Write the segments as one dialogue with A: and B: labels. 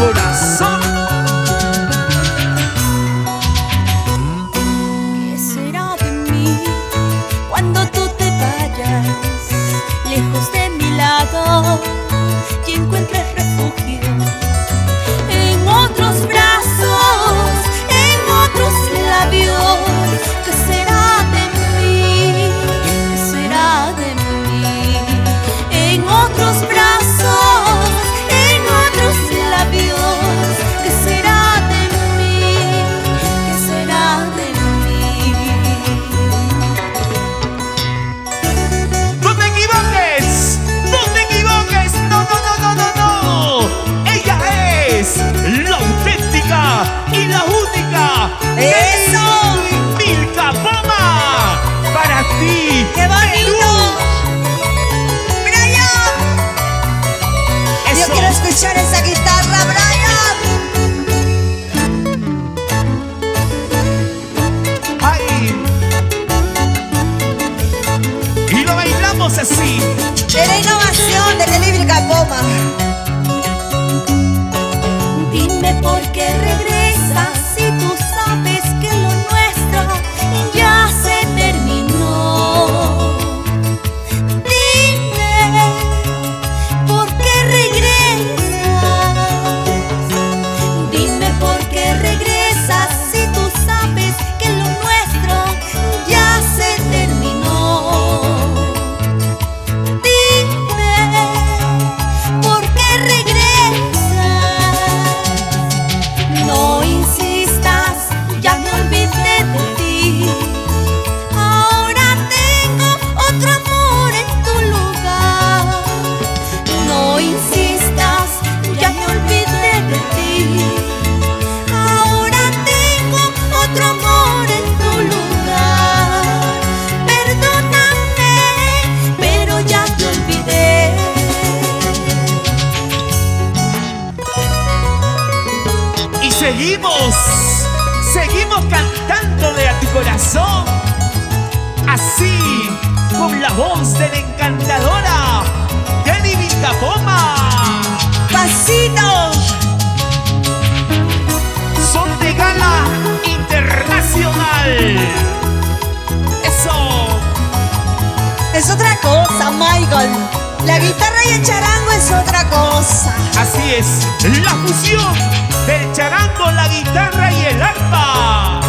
A: corazón.
B: ¿Qué será de mí cuando tú te vayas lejos de mi lado y encuentres refugio en otros brazos, en otros labios? ¿Qué será de mí? ¿Qué será de mí? En otros brazos, en otros labios. ¿Qué será de mí? ¿Qué será de mí?
A: ¡No te equivoques! ¡No te equivoques! ¡No, no, no, no, no, no! Ella es la auténtica y la única.
B: ¡Eso!
A: ¡Milka Poma! Para ti.
B: ¡Qué bonito! ¡Brian! Yo
A: Eso.
B: quiero escuchar esa guitarra, Brian.
A: ¡Ay! Y lo bailamos así.
B: De la innovación de Milka Poma. Dime por qué regresas si tú sabes que lo nuestro ya se terminó. Dime por qué regresas. Dime por qué regresas si tú sabes que lo nuestro ya se terminó. Dime por qué regresas. No insistas, ya me olvidé de ti. Ahora tengo otro amor en tu lugar. No insistas, ya me olvidé de ti. Ahora tengo otro amor en tu lugar. Perdóname, pero ya te olvidé.
A: Y seguimos cantándole a tu corazón. Así, con la voz de la encantadora Milka Poma.
B: ¡Pasito!
A: Son de gala internacional. Eso.
B: Es otra cosa, Michael. La guitarra y el charango es otra cosa.
A: Así es, la fusión del charango, la guitarra y el arpa.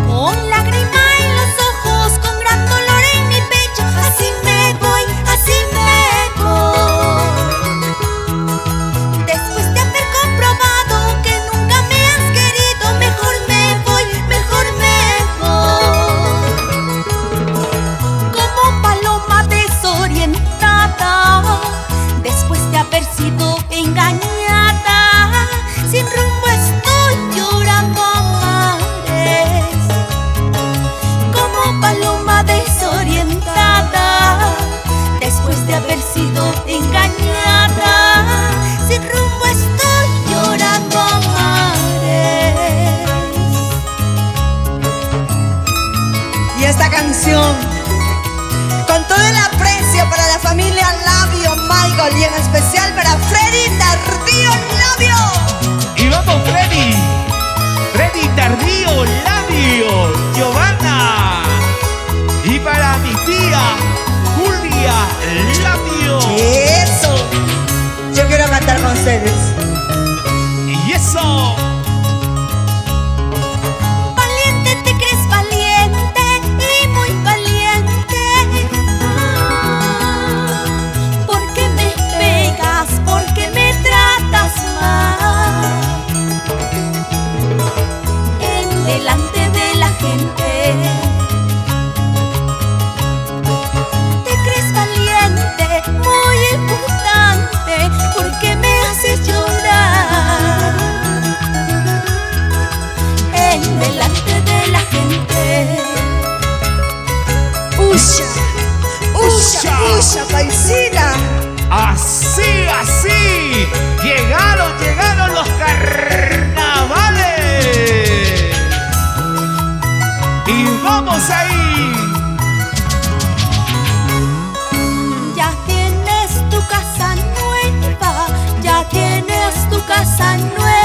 B: Con lágrima en los ojos, con gran dolor en mi pecho, así me voy, así me voy. Después de haber comprobado que nunca me has querido, mejor me voy, mejor me voy. Como paloma desorientada, después de haber sido engañada, sin rumbo estoy llorando a mares. Como paloma desorientada, después de haber sido engañada, sin rumbo estoy llorando a mares. Y esta canción, con todo el aprecio para la familia Labio, Michael, y en especial para Freddy Tardío Labio.
A: Y vamos, Freddy Tardío, Labio, Giovanna. Y para mi tía Julia Labio.
B: Eso, yo quiero cantar con ustedes.
A: Y eso.
B: Valiente, te crees valiente y muy valiente. ¿Por qué me pegas? ¿Por qué me tratas mal? En delante de la gente. Te crees valiente, muy importante. ¿Por qué me haces llorar? En delante de la gente. Usha, usha, usha, paisita.
A: Así, así. Llegaron los carnavales. Y vamos ahí.
B: Ya tienes tu casa nueva, ya tienes tu casa nueva.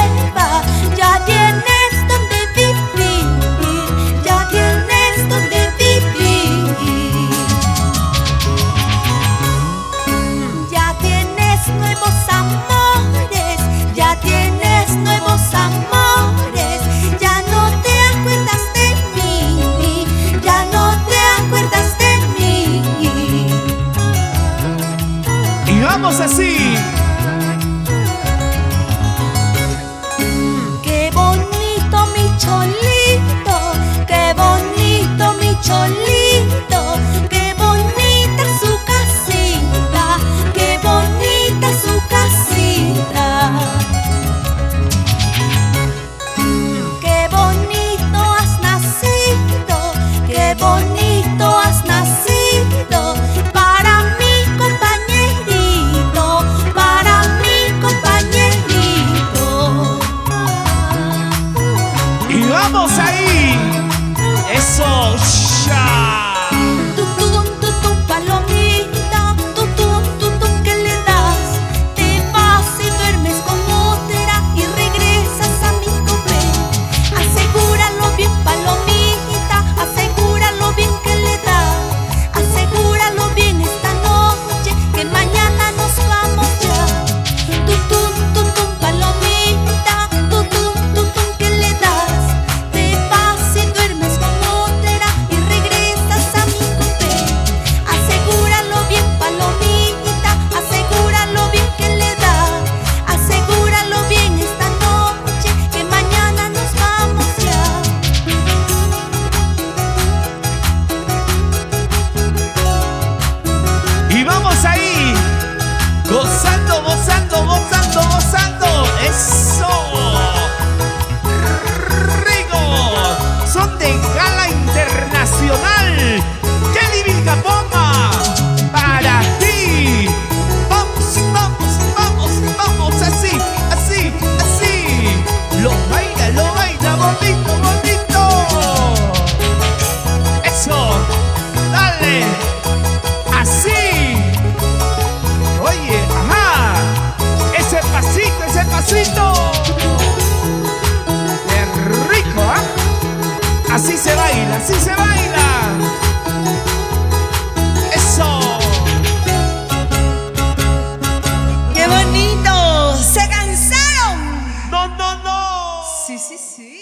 A: Vamos ahí. Eso, ya.
B: Tutum, tutum, palomita, tutum, tutum, ¿qué le das? Te vas y duermes con otra y regresas a mi comer. Asegúralo bien, palomita, asegúralo bien que le das. Asegúralo bien esta noche, que mañana nos vamos ya. Tutum, tutum, palomita, tutum, tutum, ¿qué le das? Te vas y duermes con otra y regresas a mi comer. Asegúralo bien, palomita, asegúralo bien que le das. Asegúralo bien esta noche, que mañana nos vamos ya.
A: Y vamos ahí, gozando, gozando, gozando, gozando. Eso, rico. Son de gala internacional. Kelly Vilcapoma, para ti. Vamos, vamos, vamos, vamos. Así, así, así. Lo baila bonito, bonito. Eso, dale. Así. Oye, ajá. Ese pasito, ese pasito. Qué rico, ¿ah? Así se baila, así se baila. Eso.
B: ¡Qué bonito! ¡Se cansaron!
A: No, no, no.
B: Sí, sí, sí.